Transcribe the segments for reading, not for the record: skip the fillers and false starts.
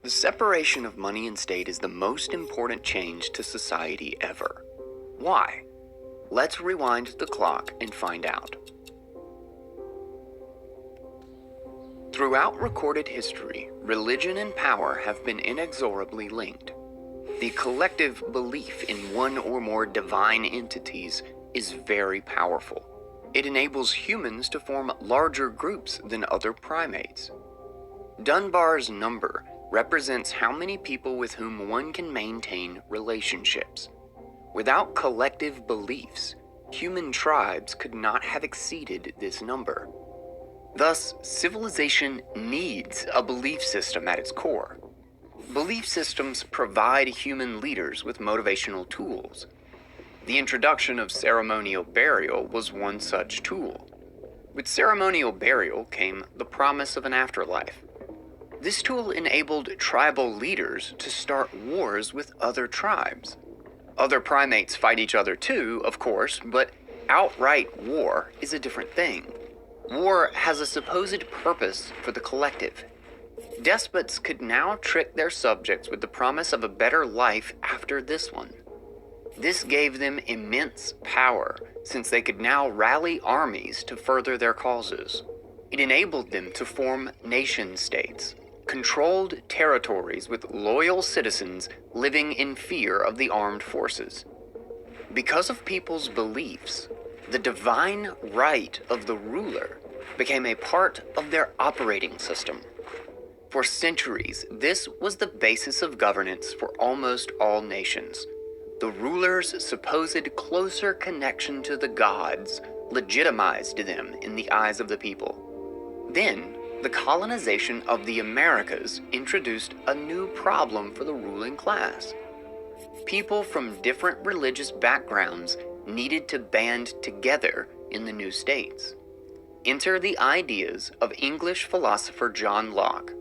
The separation of money and state is the most important change to society ever. Why? Let's rewind the clock and find out. Throughout recorded history, religion and power have been inexorably linked. The collective belief in one or more divine entities is very powerful. It enables humans to form larger groups than other primates. Dunbar's number represents how many people with whom one can maintain relationships. Without collective beliefs, human tribes could not have exceeded this number. Thus, civilization needs a belief system at its core. Belief systems provide human leaders with motivational tools. The introduction of ceremonial burial was one such tool. With ceremonial burial came the promise of an afterlife. This tool enabled tribal leaders to start wars with other tribes. Other primates fight each other too, of course, but outright war is a different thing. War has a supposed purpose for the collective. Despots could now trick their subjects with the promise of a better life after this one. This gave them immense power, since they could now rally armies to further their causes. It enabled them to form nation-states, controlled territories with loyal citizens living in fear of the armed forces. Because of people's beliefs, the divine right of the ruler became a part of their operating system. For centuries, this was the basis of governance for almost all nations. The ruler's supposed closer connection to the gods legitimized them in the eyes of the people. Then, the colonization of the Americas introduced a new problem for the ruling class. People from different religious backgrounds needed to band together in the new states. Enter the ideas of English philosopher John Locke.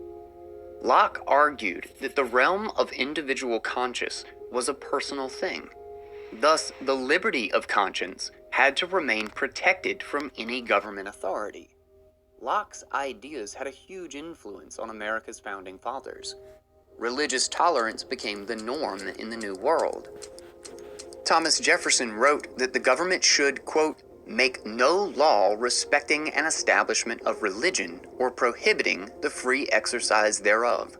Locke argued that the realm of individual conscience was a personal thing. Thus, the liberty of conscience had to remain protected from any government authority. Locke's ideas had a huge influence on America's founding fathers. Religious tolerance became the norm in the New World. Thomas Jefferson wrote that the government should, quote, make no law respecting an establishment of religion or prohibiting the free exercise thereof.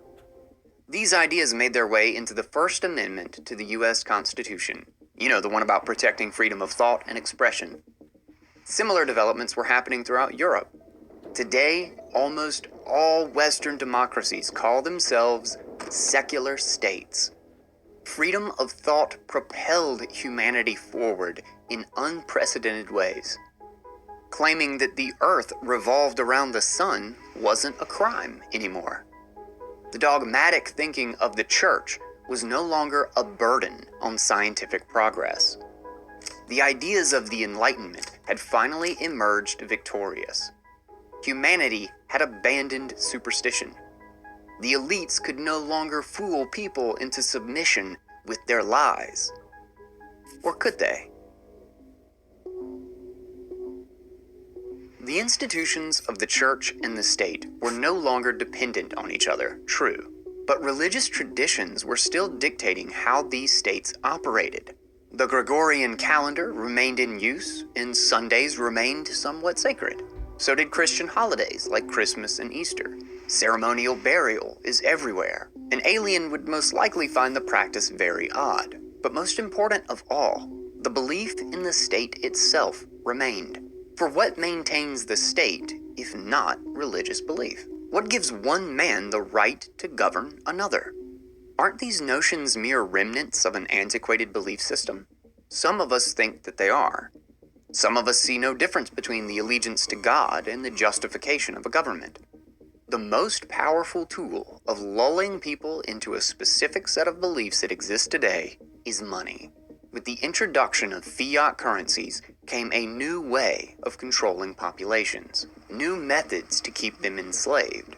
These ideas made their way into the First Amendment to the U.S. Constitution. You know, the one about protecting freedom of thought and expression. Similar developments were happening throughout Europe. Today, almost all Western democracies call themselves secular states. Freedom of thought propelled humanity forward in unprecedented ways. Claiming that the Earth revolved around the sun wasn't a crime anymore. The dogmatic thinking of the Church was no longer a burden on scientific progress. The ideas of the Enlightenment had finally emerged victorious. Humanity had abandoned superstition. The elites could no longer fool people into submission with their lies. Or could they? The institutions of the church and the state were no longer dependent on each other, true, but religious traditions were still dictating how these states operated. The Gregorian calendar remained in use, and Sundays remained somewhat sacred. So did Christian holidays like Christmas and Easter. Ceremonial burial is everywhere. An alien would most likely find the practice very odd. But most important of all, the belief in the state itself remained. For what maintains the state, if not religious belief? What gives one man the right to govern another? Aren't these notions mere remnants of an antiquated belief system? Some of us think that they are. Some of us see no difference between the allegiance to God and the justification of a government. The most powerful tool of lulling people into a specific set of beliefs that exist today is money. With the introduction of fiat currencies came a new way of controlling populations, new methods to keep them enslaved.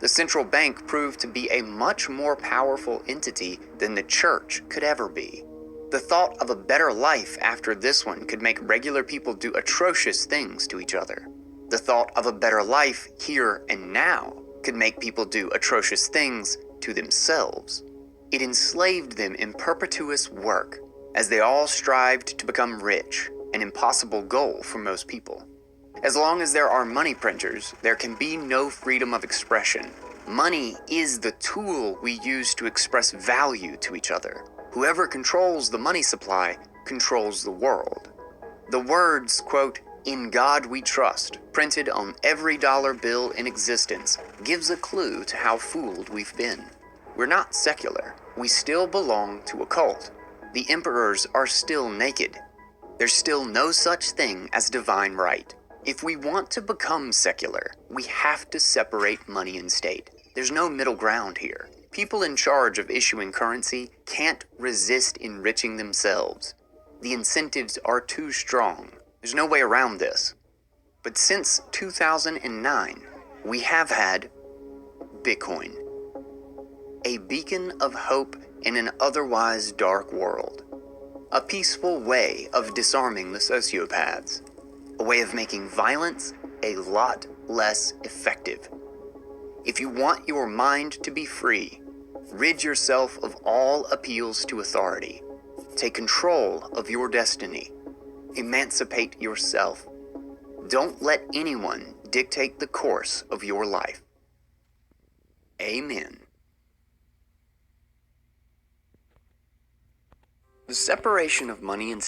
The central bank proved to be a much more powerful entity than the church could ever be. The thought of a better life after this one could make regular people do atrocious things to each other. The thought of a better life here and now could make people do atrocious things to themselves. It enslaved them in perpetuous work, as they all strived to become rich, an impossible goal for most people. As long as there are money printers, there can be no freedom of expression. Money is the tool we use to express value to each other. Whoever controls the money supply controls the world. The words, quote, "In God we trust," printed on every dollar bill in existence, gives a clue to how fooled we've been. We're not secular. We still belong to a cult. The emperors are still naked. There's still no such thing as divine right. If we want to become secular, we have to separate money and state. There's no middle ground here. People in charge of issuing currency can't resist enriching themselves. The incentives are too strong. There's no way around this. But since 2009, we have had Bitcoin, a beacon of hope in an otherwise dark world, a peaceful way of disarming the sociopaths, a way of making violence a lot less effective. If you want your mind to be free, rid yourself of all appeals to authority. Take control of your destiny. Emancipate yourself. Don't let anyone dictate the course of your life. Amen. The separation of money and